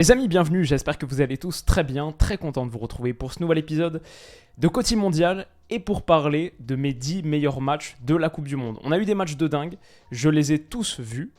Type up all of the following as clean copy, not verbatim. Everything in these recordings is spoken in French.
Les amis, bienvenue, j'espère que vous allez tous très bien, très content de vous retrouver pour ce nouvel épisode de Coty Mondial et pour parler de mes 10 meilleurs matchs de la Coupe du Monde. On a eu des matchs de dingue, je les ai tous vus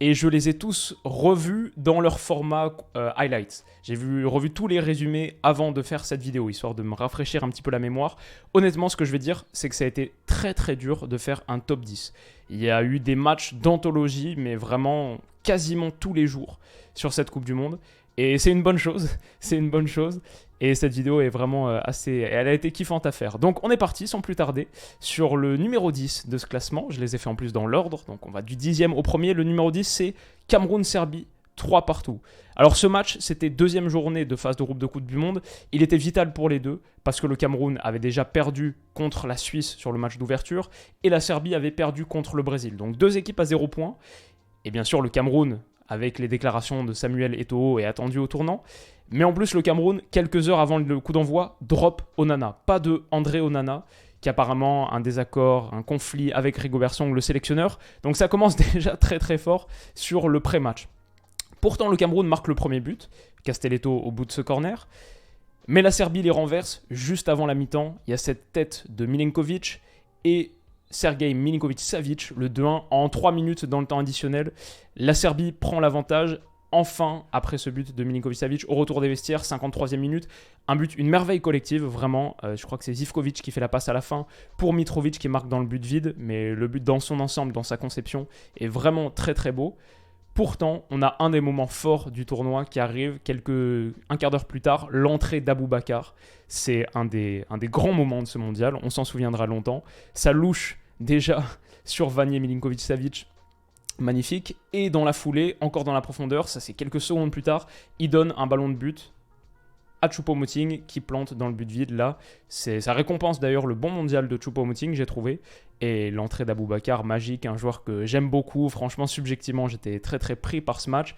et je les ai tous revus dans leur format highlights. J'ai revu tous les résumés avant de faire cette vidéo, histoire de me rafraîchir un petit peu la mémoire. Honnêtement, ce que je vais dire, c'est que ça a été très très dur de faire un top 10. Il y a eu des matchs d'anthologie, mais vraiment quasiment tous les jours sur cette Coupe du Monde. Et c'est une bonne chose, c'est une bonne chose. Et cette vidéo est vraiment elle a été kiffante à faire. Donc on est parti sans plus tarder sur le numéro 10 de ce classement. Je les ai fait en plus dans l'ordre, donc on va du 10e au premier. Le numéro 10 c'est Cameroun-Serbie, 3 partout. Alors ce match, c'était deuxième journée de phase de groupe de Coupe du Monde. Il était vital pour les deux, parce que le Cameroun avait déjà perdu contre la Suisse sur le match d'ouverture, et la Serbie avait perdu contre le Brésil. Donc deux équipes à 0 points. Et bien sûr le Cameroun, avec les déclarations de Samuel Eto'o, est attendu au tournant. Mais en plus, le Cameroun, quelques heures avant le coup d'envoi, drop Onana. Pas de André Onana, qui a apparemment un désaccord, un conflit avec Rigobert Song, le sélectionneur. Donc ça commence déjà très très fort sur le pré-match. Pourtant, le Cameroun marque le premier but, Castelletto au bout de ce corner. Mais la Serbie les renverse juste avant la mi-temps. Il y a cette tête de Milenkovic et Sergej Milinkovic-Savic, le 2-1 en 3 minutes dans le temps additionnel. La Serbie prend l'avantage, enfin, après ce but de Milinkovic-Savic, au retour des vestiaires, 53e minute. Un but, une merveille collective, vraiment. Je crois que c'est Zivkovic qui fait la passe à la fin pour Mitrovic qui marque dans le but vide, mais le but dans son ensemble, dans sa conception, est vraiment très très beau. Pourtant, on a un des moments forts du tournoi qui arrive un quart d'heure plus tard, l'entrée d'Aboubacar. C'est un des grands moments de ce mondial, on s'en souviendra longtemps. Ça louche déjà sur Vanier Milinkovic-Savic, magnifique. Et dans la foulée, encore dans la profondeur, ça c'est quelques secondes plus tard, il donne un ballon de but à Choupo-Moting qui plante dans le but vide. Là, ça récompense d'ailleurs le bon mondial de Choupo-Moting, j'ai trouvé. Et l'entrée d'Aboubacar, magique, un joueur que j'aime beaucoup. Franchement, subjectivement, j'étais très très pris par ce match.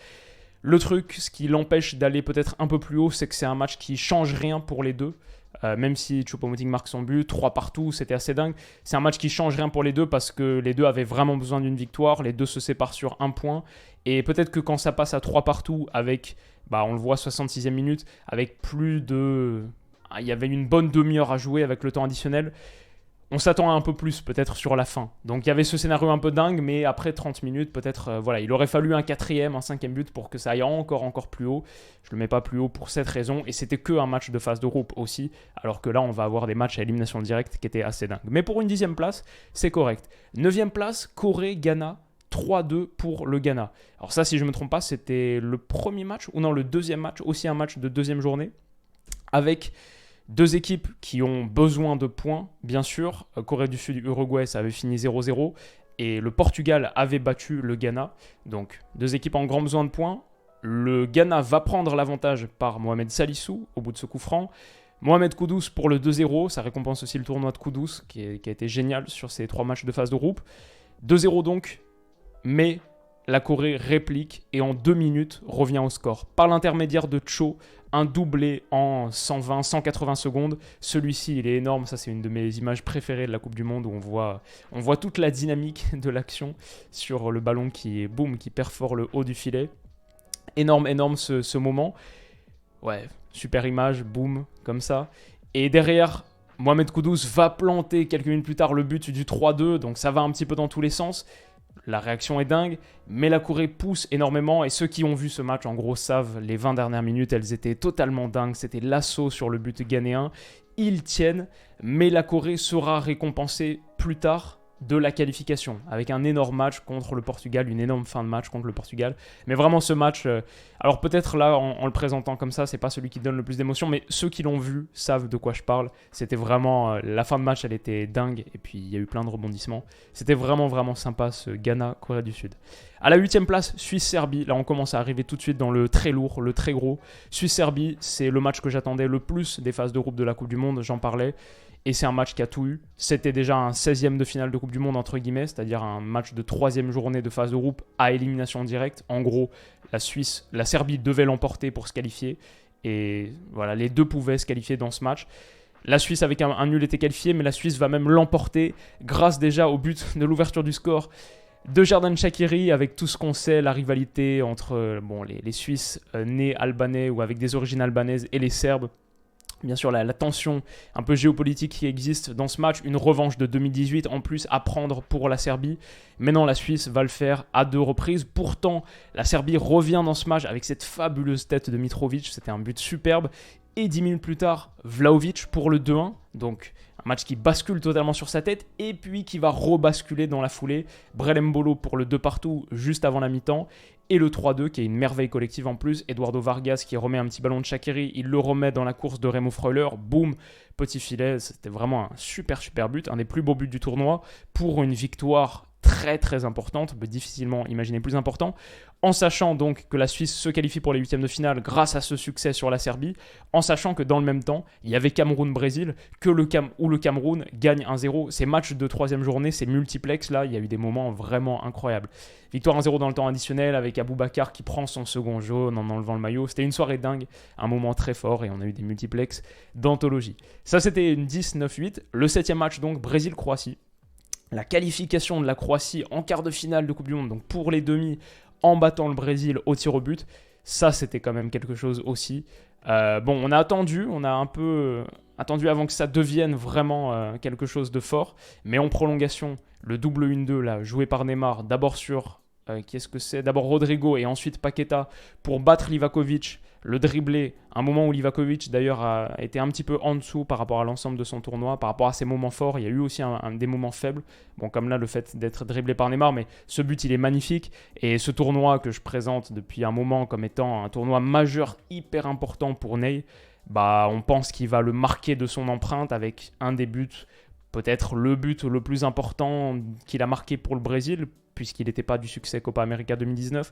Le truc, ce qui l'empêche d'aller peut-être un peu plus haut, c'est que c'est un match qui change rien pour les deux. Même si Choupo-Moting marque son but, 3 partout, c'était assez dingue. C'est un match qui change rien pour les deux parce que les deux avaient vraiment besoin d'une victoire. Les deux se séparent sur un point. Et peut-être que quand ça passe à 3 partout avec, on le voit, 66e minute, avec il y avait une bonne demi-heure à jouer avec le temps additionnel. On s'attend à un peu plus peut-être sur la fin. Donc il y avait ce scénario un peu dingue, mais après 30 minutes, peut-être, il aurait fallu un 4e, un 5e but pour que ça aille encore plus haut. Je ne le mets pas plus haut pour cette raison, et c'était que un match de phase de groupe aussi, alors que là on va avoir des matchs à élimination directe qui étaient assez dingues. Mais pour une 10e place, c'est correct. 9e place, Corée-Ghana, 3-2 pour le Ghana. Alors ça, si je ne me trompe pas, c'était le premier match, ou non, le deuxième match, aussi un match de deuxième journée, avec deux équipes qui ont besoin de points, bien sûr. Corée du Sud, Uruguay, ça avait fini 0-0. Et le Portugal avait battu le Ghana. Donc, deux équipes en grand besoin de points. Le Ghana va prendre l'avantage par Mohamed Salissou au bout de ce coup franc. Mohamed Kudus pour le 2-0. Ça récompense aussi le tournoi de Kudus qui a été génial sur ces 3 matchs de phase de groupe. 2-0 donc, mais la Corée réplique et en 2 minutes revient au score. Par l'intermédiaire de Cho, un doublé en 120-180 secondes. Celui-ci, il est énorme. Ça, c'est une de mes images préférées de la Coupe du Monde où on voit toute la dynamique de l'action sur le ballon qui perfore le haut du filet. Énorme ce moment. Ouais, super image, boum, comme ça. Et derrière, Mohamed Kudus va planter quelques minutes plus tard le but du 3-2. Donc ça va un petit peu dans tous les sens. La réaction est dingue, mais la Corée pousse énormément et ceux qui ont vu ce match en gros savent, les 20 dernières minutes, elles étaient totalement dingues, c'était l'assaut sur le but ghanéen. Ils tiennent, mais la Corée sera récompensée plus tard de la qualification, avec un énorme match contre le Portugal, une énorme fin de match contre le Portugal. Mais vraiment ce match, alors peut-être là en le présentant comme ça, c'est pas celui qui donne le plus d'émotion, mais ceux qui l'ont vu savent de quoi je parle. C'était vraiment, la fin de match elle était dingue, et puis il y a eu plein de rebondissements. C'était vraiment sympa ce Ghana-Corée du Sud. À la 8e place, Suisse-Serbie, là on commence à arriver tout de suite dans le très lourd, le très gros. Suisse-Serbie, c'est le match que j'attendais le plus des phases de groupe de la Coupe du Monde, j'en parlais. Et c'est un match qui a tout eu. C'était déjà un 16e de finale de Coupe du Monde, entre guillemets, c'est-à-dire un match de 3e journée de phase de groupe à élimination directe. En gros, la Serbie devait l'emporter pour se qualifier. Et voilà, les deux pouvaient se qualifier dans ce match. La Suisse, avec un nul, était qualifiée, mais la Suisse va même l'emporter grâce déjà au but de l'ouverture du score de Xherdan Shaqiri, avec tout ce qu'on sait, la rivalité entre les Suisses nés albanais ou avec des origines albanaises et les Serbes. Bien sûr, la tension un peu géopolitique qui existe dans ce match, une revanche de 2018 en plus à prendre pour la Serbie. Maintenant, la Suisse va le faire à 2 reprises. Pourtant, la Serbie revient dans ce match avec cette fabuleuse tête de Mitrovic. C'était un but superbe. Et 10 minutes plus tard, Vlahovic pour le 2-1. Donc, un match qui bascule totalement sur sa tête et puis qui va rebasculer dans la foulée. Brelembolo pour le 2-2 juste avant la mi-temps. Et le 3-2 qui est une merveille collective en plus. Eduardo Vargas qui remet un petit ballon de Shaqiri. Il le remet dans la course de Remo Freuler. Boum, petit filet. C'était vraiment un super but. Un des plus beaux buts du tournoi pour une victoire très très importante. On peut difficilement imaginer plus important. En sachant donc que la Suisse se qualifie pour les huitièmes de finale grâce à ce succès sur la Serbie, en sachant que dans le même temps, il y avait Cameroun-Brésil, où le Cameroun gagne 1-0. Ces matchs de 3e journée, ces multiplex, là, il y a eu des moments vraiment incroyables. Victoire 1-0 dans le temps additionnel avec Aboubacar qui prend son second jaune en enlevant le maillot. C'était une soirée dingue, un moment très fort et on a eu des multiplex d'anthologie. Ça, c'était une 10-9-8. Le 7e match, donc, Brésil-Croatie. La qualification de la Croatie en quart de finale de Coupe du Monde, donc pour les demi, en battant le Brésil au tir au but, ça c'était quand même quelque chose aussi. On a un peu attendu avant que ça devienne vraiment quelque chose de fort, mais en prolongation, le double 1-2 là, joué par Neymar, d'abord sur d'abord Rodrigo et ensuite Paqueta pour battre Livakovic, le dribbler, un moment où Livakovic d'ailleurs a été un petit peu en dessous par rapport à l'ensemble de son tournoi, par rapport à ses moments forts. Il y a eu aussi des moments faibles, comme là le fait d'être dribblé par Neymar, mais ce but il est magnifique et ce tournoi que je présente depuis un moment comme étant un tournoi majeur hyper important pour Ney, on pense qu'il va le marquer de son empreinte avec un des buts, peut-être le but le plus important qu'il a marqué pour le Brésil, puisqu'il n'était pas du succès Copa América 2019.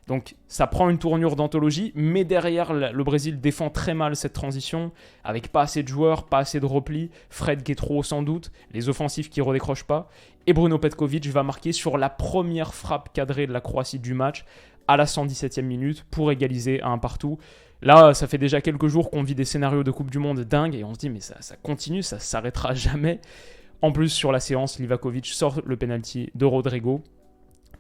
Donc ça prend une tournure d'anthologie, mais derrière le Brésil défend très mal cette transition, avec pas assez de joueurs, pas assez de repli, Fred qui est trop haut sans doute, les offensifs qui ne redécrochent pas, et Bruno Petkovic va marquer sur la première frappe cadrée de la Croatie du match, à la 117e minute, pour égaliser à 1-1. Là, ça fait déjà quelques jours qu'on vit des scénarios de Coupe du Monde dingues, et on se dit mais ça continue, ça ne s'arrêtera jamais. En plus, sur la séance, Livakovic sort le penalty de Rodrigo.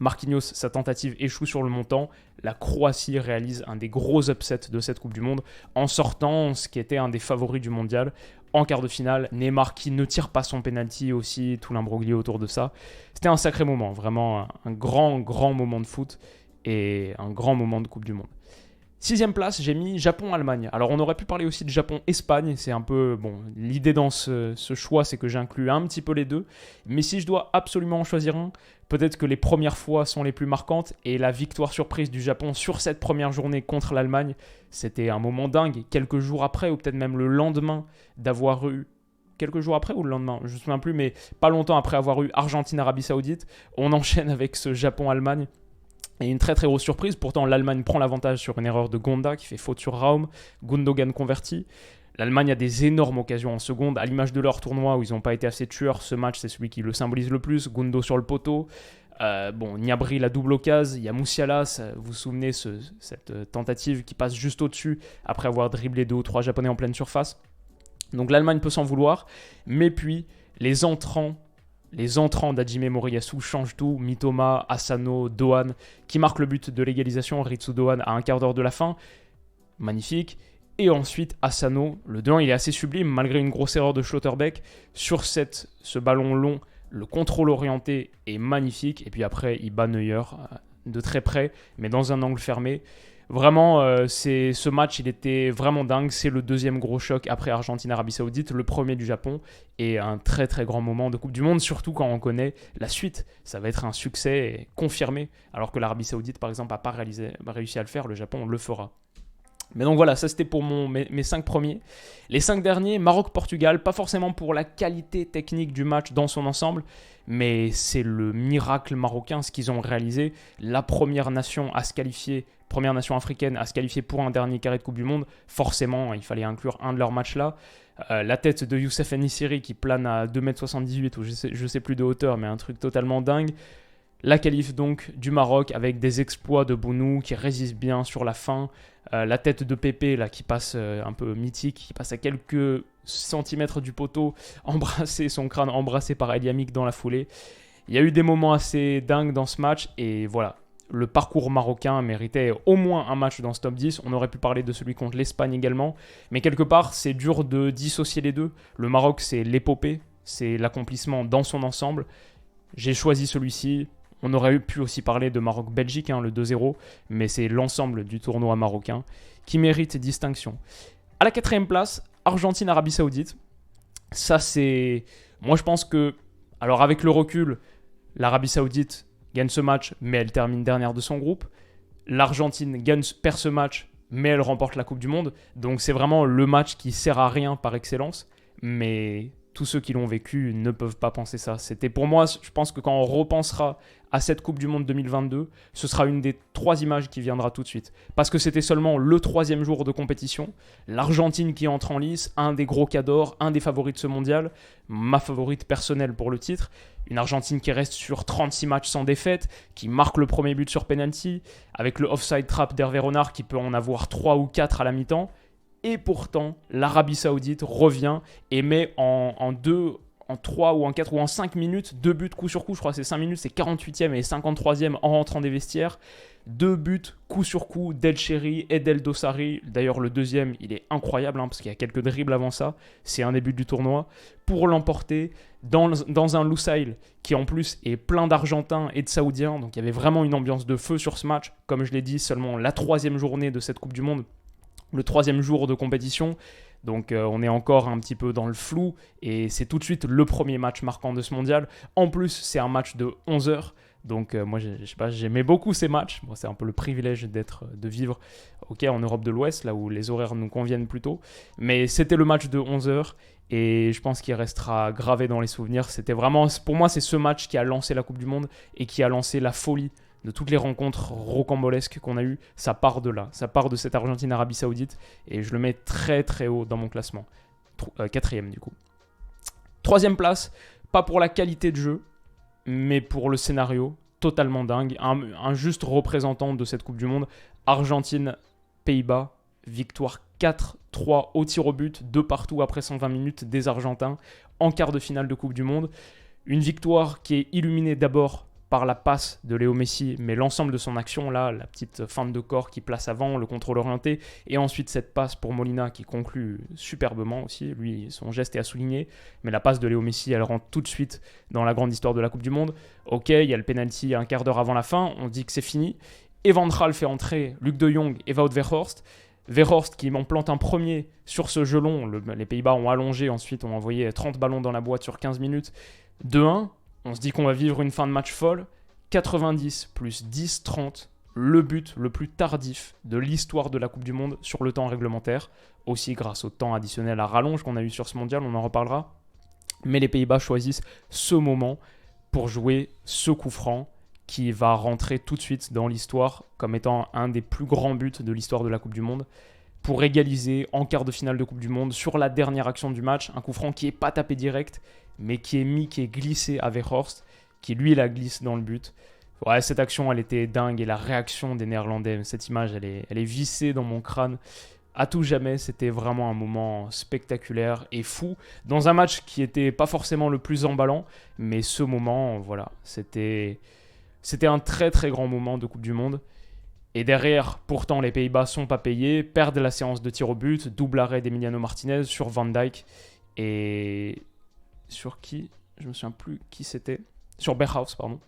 Marquinhos, sa tentative échoue sur le montant. La Croatie réalise un des gros upsets de cette Coupe du Monde en sortant ce qui était un des favoris du mondial. En quart de finale, Neymar qui ne tire pas son penalty aussi, tout l'imbroglio autour de ça. C'était un sacré moment, vraiment un grand moment de foot et un grand moment de Coupe du Monde. 6e place, j'ai mis Japon-Allemagne. Alors on aurait pu parler aussi de Japon-Espagne, c'est un peu, l'idée dans ce choix c'est que j'inclus un petit peu les deux, mais si je dois absolument en choisir un, peut-être que les premières fois sont les plus marquantes, et la victoire surprise du Japon sur cette première journée contre l'Allemagne, c'était un moment dingue, quelques jours après, ou peut-être même le lendemain d'avoir eu, quelques jours après ou le lendemain, je ne me souviens plus, mais pas longtemps après avoir eu Argentine-Arabie Saoudite, on enchaîne avec ce Japon-Allemagne. Et une très très grosse surprise, pourtant l'Allemagne prend l'avantage sur une erreur de Gonda qui fait faute sur Raum, Gundogan converti. L'Allemagne a des énormes occasions en seconde, à l'image de leur tournoi où ils n'ont pas été assez tueurs. Ce match, c'est celui qui le symbolise le plus. Gundo sur le poteau. Gnabry, la double occasion. Il y a Musiala, vous vous souvenez, cette tentative qui passe juste au-dessus après avoir dribblé 2 ou 3 Japonais en pleine surface. Donc l'Allemagne peut s'en vouloir. Mais puis, les entrants d'Hajime Moriyasu changent tout. Mitoma, Asano, Doan, qui marquent le but de l'égalisation. Ritsu Doan à un quart d'heure de la fin. Magnifique. Et ensuite, Asano, le 2-1, il est assez sublime, malgré une grosse erreur de Schlotterbeck. Sur ce ballon long, le contrôle orienté est magnifique. Et puis après, il bat Neuer de très près, mais dans un angle fermé. Vraiment, ce match, il était vraiment dingue. C'est le deuxième gros choc après Argentine-Arabie Saoudite, le premier du Japon. Et un très très grand moment de Coupe du Monde, surtout quand on connaît la suite. Ça va être un succès confirmé, alors que l'Arabie Saoudite, par exemple, n'a pas réussi à le faire. Le Japon le fera. Mais donc voilà, ça c'était pour mes 5 premiers. Les 5 derniers, Maroc-Portugal, pas forcément pour la qualité technique du match dans son ensemble, mais c'est le miracle marocain, ce qu'ils ont réalisé. La première nation à se qualifier, première nation africaine à se qualifier pour un dernier carré de Coupe du Monde. Forcément, il fallait inclure un de leurs matchs là. La tête de Youssef N'Issiri qui plane à 2,78 m ou je sais plus de hauteur, mais un truc totalement dingue. La qualif donc du Maroc avec des exploits de Bounou qui résiste bien sur la fin. La tête de Pépé là, qui passe un peu mythique, qui passe à quelques centimètres du poteau, son crâne embrassé par El Yamik dans la foulée. Il y a eu des moments assez dingues dans ce match et voilà. Le parcours marocain méritait au moins un match dans ce top 10. On aurait pu parler de celui contre l'Espagne également. Mais quelque part, c'est dur de dissocier les deux. Le Maroc, c'est l'épopée, c'est l'accomplissement dans son ensemble. J'ai choisi celui-ci. On aurait pu aussi parler de Maroc-Belgique, le 2-0. Mais c'est l'ensemble du tournoi marocain qui mérite distinction. À la 4e place, Argentine-Arabie Saoudite. Ça, c'est... Moi, je pense que... Alors, avec le recul, l'Arabie Saoudite gagne ce match, mais elle termine dernière de son groupe. L'Argentine perd ce match, mais elle remporte la Coupe du Monde. Donc c'est vraiment le match qui sert à rien par excellence. Mais tous ceux qui l'ont vécu ne peuvent pas penser ça. C'était pour moi, je pense que quand on repensera à cette Coupe du Monde 2022, ce sera une des 3 images qui viendra tout de suite. Parce que c'était seulement le 3e jour de compétition. L'Argentine qui entre en lice, un des gros cadors, un des favoris de ce mondial, ma favorite personnelle pour le titre. Une Argentine qui reste sur 36 matchs sans défaite, qui marque le premier but sur penalty, avec le offside trap d'Hervé Renard qui peut en avoir 3 ou 4 à la mi-temps. Et pourtant, l'Arabie Saoudite revient et met en 3 ou en 4 ou en 5 minutes, 2 buts coup sur coup, je crois que c'est 5 minutes, c'est 48e et 53e en rentrant des vestiaires. 2 buts coup sur coup d'El Chéri et d'El Dossari. D'ailleurs, le deuxième, il est incroyable parce qu'il y a quelques dribbles avant ça. C'est un des buts du tournoi. Pour l'emporter dans un Lusail qui en plus est plein d'Argentins et de Saoudiens. Donc il y avait vraiment une ambiance de feu sur ce match. Comme je l'ai dit, seulement la 3e journée de cette Coupe du Monde. Le 3e jour de compétition. Donc on est encore un petit peu dans le flou et c'est tout de suite le premier match marquant de ce mondial. En plus, c'est un match de 11h. Donc moi, je sais pas, j'aimais beaucoup ces matchs. Bon, c'est un peu le privilège de vivre en Europe de l'Ouest, là où les horaires nous conviennent plutôt. Mais c'était le match de 11h et je pense qu'il restera gravé dans les souvenirs. C'était vraiment, pour moi, c'est ce match qui a lancé la Coupe du Monde et qui a lancé la folie de toutes les rencontres rocambolesques qu'on a eues. Ça part de là, ça part de cette Argentine-Arabie Saoudite et je le mets très très haut dans mon classement. 4e du coup. 3e place, pas pour la qualité de jeu, mais pour le scénario, totalement dingue. Un juste représentant de cette Coupe du Monde. Argentine-Pays-Bas, victoire 4-3 au tir au but, 2 partout après 120 minutes des Argentins en quart de finale de Coupe du Monde. Une victoire qui est illuminée d'abord par la passe de Léo Messi, mais l'ensemble de son action, là, la petite feinte de corps qui place avant, le contrôle orienté, et ensuite cette passe pour Molina qui conclut superbement aussi. Lui, son geste est à souligner, mais la passe de Léo Messi, elle rentre tout de suite dans la grande histoire de la Coupe du Monde. Ok, il y a le penalty un quart d'heure avant la fin, on dit que c'est fini. Evan Raal fait entrer Luc de Jong et Wout Weghorst. Weghorst qui m'en plante un premier sur ce jeu long. Les Pays-Bas ont allongé, ensuite ont envoyé 30 ballons dans la boîte sur 15 minutes. 2-1. On se dit qu'on va vivre une fin de match folle. 90 plus 10, 30. Le but le plus tardif de l'histoire de la Coupe du Monde sur le temps réglementaire. Aussi grâce au temps additionnel à rallonge qu'on a eu sur ce mondial, on en reparlera. Mais les Pays-Bas choisissent ce moment pour jouer ce coup franc qui va rentrer tout de suite dans l'histoire comme étant un des plus grands buts de l'histoire de la Coupe du Monde. Pour égaliser en quart de finale de Coupe du Monde sur la dernière action du match, un coup franc qui n'est pas tapé direct, mais qui est glissé à Weghorst, qui lui la glisse dans le but. Ouais, cette action, elle était dingue et la réaction des Néerlandais, cette image, elle est vissée dans mon crâne. À tout jamais, c'était vraiment un moment spectaculaire et fou, dans un match qui n'était pas forcément le plus emballant, mais ce moment, voilà, c'était un très très grand moment de Coupe du Monde. Et derrière, pourtant, les Pays-Bas sont pas payés, perdent la séance de tir au but, double arrêt d'Emiliano Martinez sur Van Dijk. Et sur qui ? Je me souviens plus qui c'était. Sur Berghaus, pardon.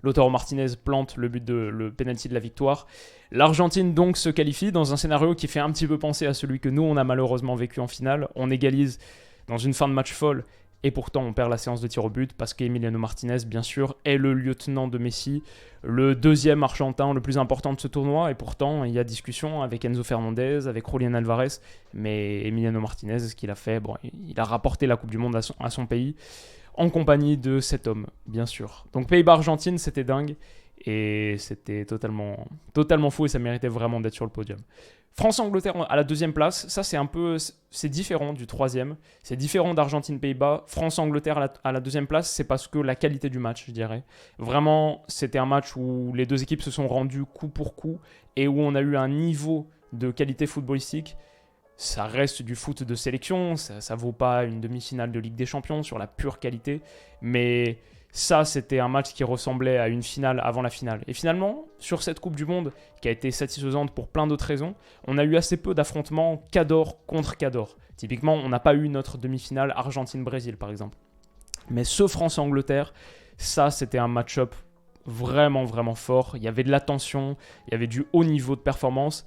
Lautaro Martinez plante le penalty de la victoire. L'Argentine donc se qualifie dans un scénario qui fait un petit peu penser à celui que nous, on a malheureusement vécu en finale. On égalise dans une fin de match folle. Et pourtant, on perd la séance de tir au but parce qu'Emiliano Martinez, bien sûr, est le lieutenant de Messi, le deuxième Argentin le plus important de ce tournoi. Et pourtant, il y a discussion avec Enzo Fernandez, avec Julián Álvarez. Mais Emiliano Martinez, ce qu'il a fait, bon, il a rapporté la Coupe du Monde à son pays en compagnie de cet homme, bien sûr. Donc Pays-Bas-Argentine, c'était dingue. Et c'était totalement fou et ça méritait vraiment d'être sur le podium. France-Angleterre à la 2e place, ça c'est différent du 3e, c'est différent d'Argentine-Pays-Bas. France-Angleterre à la 2e place, c'est parce que la qualité du match, je dirais. Vraiment, c'était un match où les deux équipes se sont rendues coup pour coup et où on a eu un niveau de qualité footballistique. Ça reste du foot de sélection, ça vaut pas une demi-finale de Ligue des Champions sur la pure qualité, mais Ça, c'était un match qui ressemblait à une finale avant la finale. Et finalement, sur cette Coupe du Monde, qui a été satisfaisante pour plein d'autres raisons, on a eu assez peu d'affrontements Cador contre Cador. Typiquement, on n'a pas eu notre demi-finale Argentine-Brésil, par exemple. Mais ce France-Angleterre, ça, c'était un match-up vraiment, vraiment fort. Il y avait de la tension, il y avait du haut niveau de performance.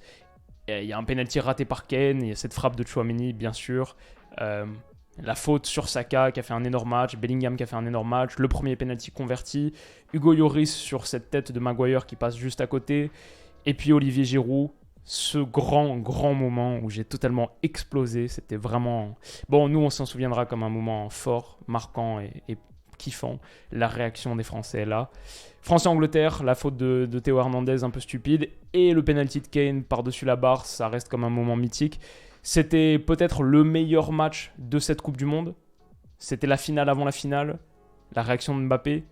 Et il y a un penalty raté par Kane, il y a cette frappe de Tchouaméni, bien sûr. La faute sur Saka qui a fait un énorme match, Bellingham qui a fait un énorme match, le premier penalty converti, Hugo Lloris sur cette tête de Maguire qui passe juste à côté, et puis Olivier Giroud, ce grand moment où j'ai totalement explosé. C'était vraiment... Bon, nous on s'en souviendra comme un moment fort, marquant et kiffant. La réaction des Français là. France et Angleterre, la faute de Théo Hernandez un peu stupide, et le penalty de Kane par-dessus la barre, ça reste comme un moment mythique. C'était peut-être le meilleur match de cette Coupe du Monde. C'était la finale avant la finale. La réaction de Mbappé,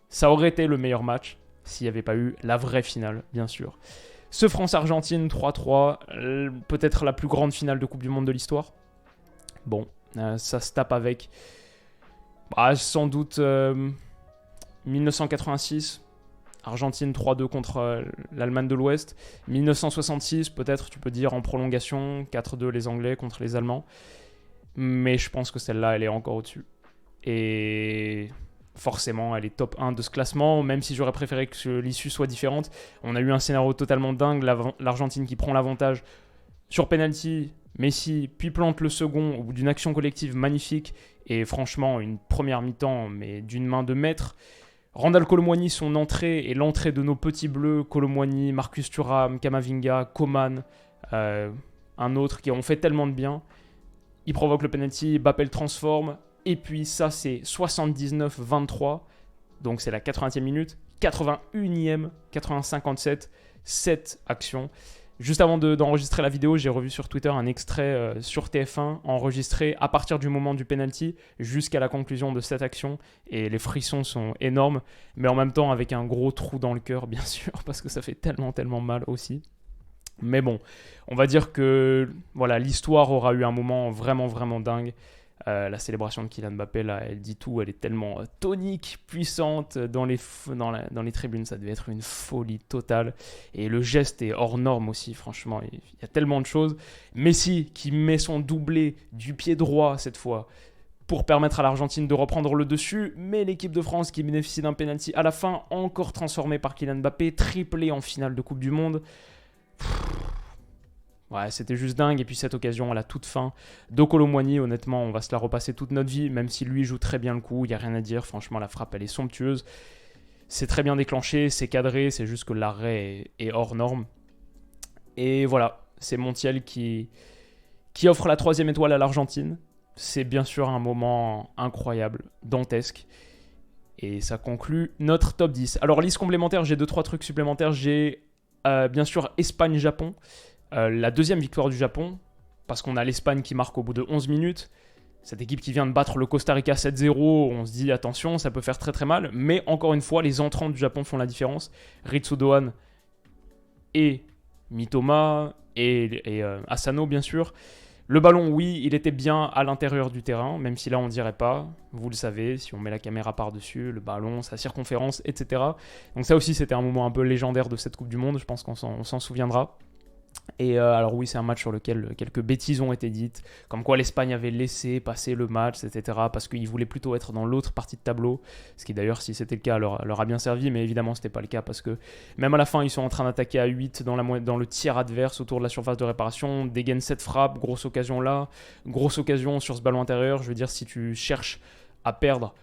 ça aurait été le meilleur match s'il n'y avait pas eu la vraie finale, bien sûr. Ce France-Argentine 3-3, peut-être la plus grande finale de Coupe du Monde de l'histoire. Bon, ça se tape avec sans doute 1986. Argentine 3-2 contre l'Allemagne de l'Ouest. 1966, peut-être, tu peux dire, en prolongation. 4-2 les Anglais contre les Allemands. Mais je pense que celle-là, elle est encore au-dessus. Et forcément, elle est top 1 de ce classement, même si j'aurais préféré que l'issue soit différente. On a eu un scénario totalement dingue. L'Argentine qui prend l'avantage sur penalty. Messi, puis plante le second au bout d'une action collective magnifique. Et franchement, une première mi-temps, mais d'une main de maître. Randal Kolo Muani, son entrée et l'entrée de nos petits bleus, Kolo Muani, Marcus Thuram, Camavinga, Coman, un autre qui ont fait tellement de bien. Il provoque le penalty, Mbappé le transforme, et puis ça c'est 79-23, donc c'est la 80e minute, 81e, 80-57, cette action. Juste avant d'enregistrer la vidéo, j'ai revu sur Twitter un extrait sur TF1 enregistré à partir du moment du penalty jusqu'à la conclusion de cette action. Et les frissons sont énormes, mais en même temps avec un gros trou dans le cœur, bien sûr, parce que ça fait tellement mal aussi. Mais bon, on va dire que voilà, l'histoire aura eu un moment vraiment dingue. La célébration de Kylian Mbappé, là, elle dit tout, elle est tellement tonique, puissante dans les tribunes, ça devait être une folie totale. Et le geste est hors norme aussi, franchement, il y a tellement de choses. Messi qui met son doublé du pied droit cette fois pour permettre à l'Argentine de reprendre le dessus, mais l'équipe de France qui bénéficie d'un penalty à la fin, encore transformé par Kylian Mbappé, triplé en finale de Coupe du Monde. Ouais, c'était juste dingue. Et puis cette occasion à la toute fin de Kolo Muani, honnêtement, on va se la repasser toute notre vie, même si lui joue très bien le coup, il n'y a rien à dire. Franchement, la frappe, elle est somptueuse. C'est très bien déclenché, c'est cadré, c'est juste que l'arrêt est hors norme. Et voilà, c'est Montiel qui offre la 3e étoile à l'Argentine. C'est bien sûr un moment incroyable, dantesque. Et ça conclut notre top 10. Alors, liste complémentaire, j'ai 2-3 trucs supplémentaires. J'ai bien sûr Espagne-Japon. La deuxième victoire du Japon, parce qu'on a l'Espagne qui marque au bout de 11 minutes. Cette équipe qui vient de battre le Costa Rica 7-0, on se dit attention, ça peut faire très mal. Mais encore une fois, les entrants du Japon font la différence. Ritsu Doan et Mitoma et Asano, bien sûr. Le ballon, oui, il était bien à l'intérieur du terrain, même si là on ne dirait pas. Vous le savez, si on met la caméra par-dessus, le ballon, sa circonférence, etc. Donc ça aussi, c'était un moment un peu légendaire de cette Coupe du Monde. Je pense qu'on s'en souviendra. Et alors oui, c'est un match sur lequel quelques bêtises ont été dites, comme quoi l'Espagne avait laissé passer le match, etc. Parce qu'ils voulaient plutôt être dans l'autre partie de tableau, ce qui d'ailleurs, si c'était le cas, leur a bien servi, mais évidemment, c'était pas le cas, parce que même à la fin, ils sont en train d'attaquer à 8 dans le tiers adverse autour de la surface de réparation, dégainent 7 frappes, grosse occasion là, grosse occasion sur ce ballon intérieur. Je veux dire, si tu cherches à perdre,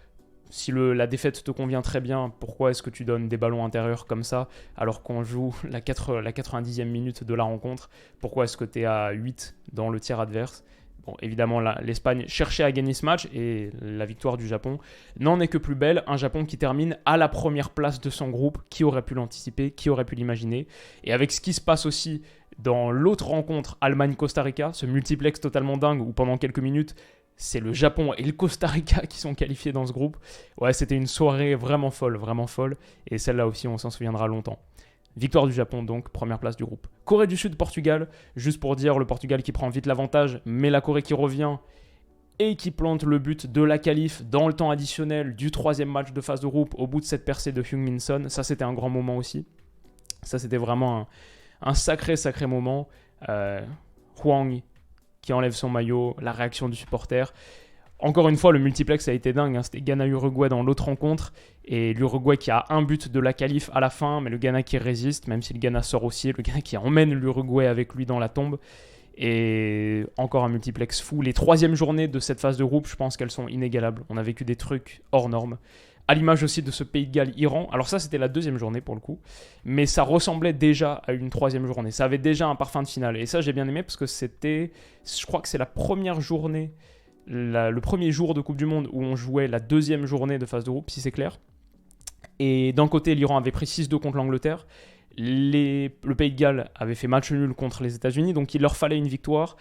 si la défaite te convient très bien, pourquoi est-ce que tu donnes des ballons intérieurs comme ça alors qu'on joue la 90e minute de la rencontre? Pourquoi est-ce que tu es à 8 dans le tiers adverse? Bon, évidemment, l'Espagne cherchait à gagner ce match et la victoire du Japon n'en est que plus belle. Un Japon qui termine à la première place de son groupe. Qui aurait pu l'anticiper? Qui aurait pu l'imaginer? Et avec ce qui se passe aussi dans l'autre rencontre, Allemagne-Costa Rica, ce multiplex totalement dingue où pendant quelques minutes, c'est le Japon et le Costa Rica qui sont qualifiés dans ce groupe. Ouais, c'était une soirée vraiment folle. Et celle-là aussi, on s'en souviendra longtemps. Victoire du Japon, donc, première place du groupe. Corée du Sud, Portugal. Juste pour dire, le Portugal qui prend vite l'avantage, mais la Corée qui revient et qui plante le but de la qualif dans le temps additionnel du 3e match de phase de groupe au bout de cette percée de Heung-min Son. Ça, c'était un grand moment aussi. Ça, c'était vraiment un sacré moment. Hwang qui enlève son maillot, la réaction du supporter. Encore une fois, le multiplex a été dingue. C'était Ghana-Uruguay dans l'autre rencontre. Et l'Uruguay qui a un but de la qualif à la fin, mais le Ghana qui résiste, même si le Ghana sort aussi. Le Ghana qui emmène l'Uruguay avec lui dans la tombe. Et encore un multiplex fou. Les 3e journées de cette phase de groupe, je pense qu'elles sont inégalables. On a vécu des trucs hors normes. À l'image aussi de ce Pays de Galles-Iran. Alors ça, c'était la 2e journée pour le coup. Mais ça ressemblait déjà à une 3e journée. Ça avait déjà un parfum de finale. Et ça, j'ai bien aimé parce que c'était... Je crois que c'est la première journée, le premier jour de Coupe du Monde où on jouait la 2e journée de phase de groupe, si c'est clair. Et d'un côté, l'Iran avait pris 6-2 contre l'Angleterre. Le Pays de Galles avait fait match nul contre les États-Unis, donc il leur fallait une victoire.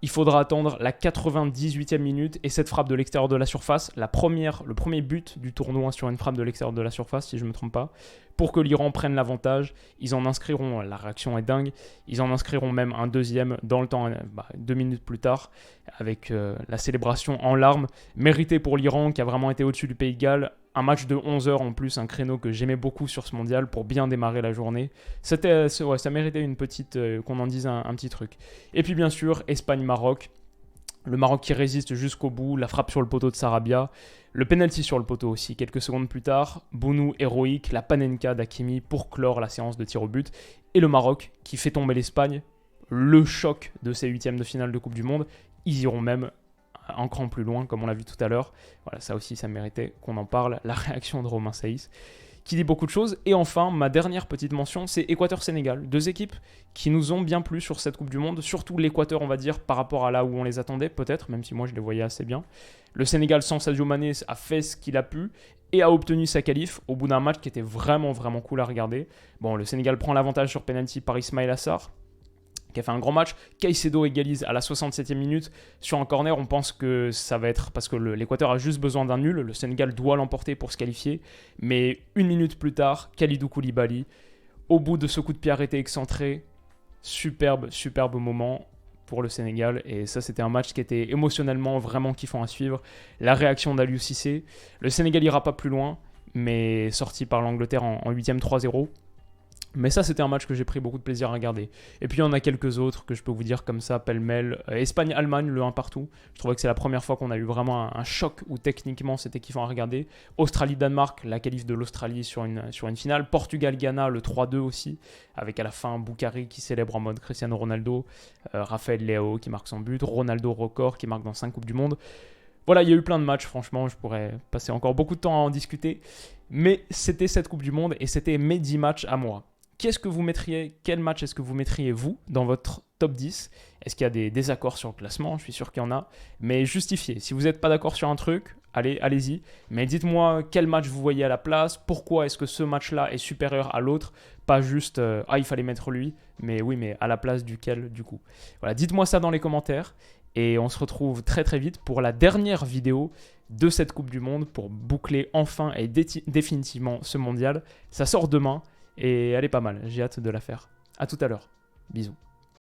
Il faudra attendre la 98e minute et cette frappe de l'extérieur de la surface, le premier but du tournoi sur une frappe de l'extérieur de la surface, si je ne me trompe pas, pour que l'Iran prenne l'avantage. Ils en inscriront, la réaction est dingue, ils en inscriront même un deuxième dans le temps, 2 minutes plus tard, avec la célébration en larmes, méritée pour l'Iran qui a vraiment été au-dessus du Pays de Galles. Un match de 11h en plus, un créneau que j'aimais beaucoup sur ce mondial pour bien démarrer la journée. Ça méritait une petite, qu'on en dise un petit truc. Et puis bien sûr, Espagne-Maroc. Le Maroc qui résiste jusqu'au bout, la frappe sur le poteau de Sarabia, le penalty sur le poteau aussi. Quelques secondes plus tard, Bounou héroïque, la panenka d'Hakimi pour clore la séance de tir au but. Et le Maroc qui fait tomber l'Espagne, le choc de ces 8e de finale de Coupe du Monde. Ils iront même un cran plus loin, comme on l'a vu tout à l'heure. Voilà, ça aussi, ça méritait qu'on en parle. La réaction de Romain Saïs, qui dit beaucoup de choses. Et enfin, ma dernière petite mention, c'est Équateur-Sénégal. 2 équipes qui nous ont bien plu sur cette Coupe du Monde. Surtout l'Équateur, on va dire, par rapport à là où on les attendait, peut-être, même si moi, je les voyais assez bien. Le Sénégal, sans Sadio Mané, a fait ce qu'il a pu et a obtenu sa qualif au bout d'un match qui était vraiment cool à regarder. Bon, le Sénégal prend l'avantage sur penalty par Ismaïla Sarr, qui a fait un grand match. Caicedo égalise à la 67e minute. Sur un corner, on pense que ça va être... Parce que l'Équateur a juste besoin d'un nul. Le Sénégal doit l'emporter pour se qualifier. Mais 1 minute plus tard, Kalidou Koulibaly, au bout de ce coup de pied arrêté excentré, superbe moment pour le Sénégal. Et ça, c'était un match qui était émotionnellement vraiment kiffant à suivre. La réaction d'Aliou Cissé. Le Sénégal ira pas plus loin, mais sorti par l'Angleterre en 8e 3-0. Mais ça, c'était un match que j'ai pris beaucoup de plaisir à regarder. Et puis, il y en a quelques autres que je peux vous dire comme ça, pêle-mêle. Espagne-Allemagne, le 1 partout. Je trouvais que c'est la première fois qu'on a eu vraiment un choc où techniquement, c'était kiffant à regarder. Australie-Danemark, la qualif de l'Australie sur une finale. Portugal-Ghana, le 3-2 aussi, avec à la fin Boukari qui célèbre en mode Cristiano Ronaldo. Raphaël Leao qui marque son but. Ronaldo record qui marque dans 5 Coupes du Monde. Voilà, il y a eu plein de matchs, franchement, je pourrais passer encore beaucoup de temps à en discuter. Mais c'était cette Coupe du Monde et c'était mes 10 matchs à moi. Quel match est-ce que vous mettriez vous dans votre top 10 ? Est-ce qu'il y a des désaccords sur le classement ? Je suis sûr qu'il y en a. Mais justifiez. Si vous n'êtes pas d'accord sur un truc, allez-y. Mais dites-moi quel match vous voyez à la place. Pourquoi est-ce que ce match-là est supérieur à l'autre ? Pas juste il fallait mettre lui. Mais oui, mais à la place duquel du coup ? Voilà, dites-moi ça dans les commentaires. Et on se retrouve très vite pour la dernière vidéo de cette Coupe du Monde pour boucler enfin et définitivement ce mondial. Ça sort demain. Et elle est pas mal, j'ai hâte de la faire. A tout à l'heure. Bisous.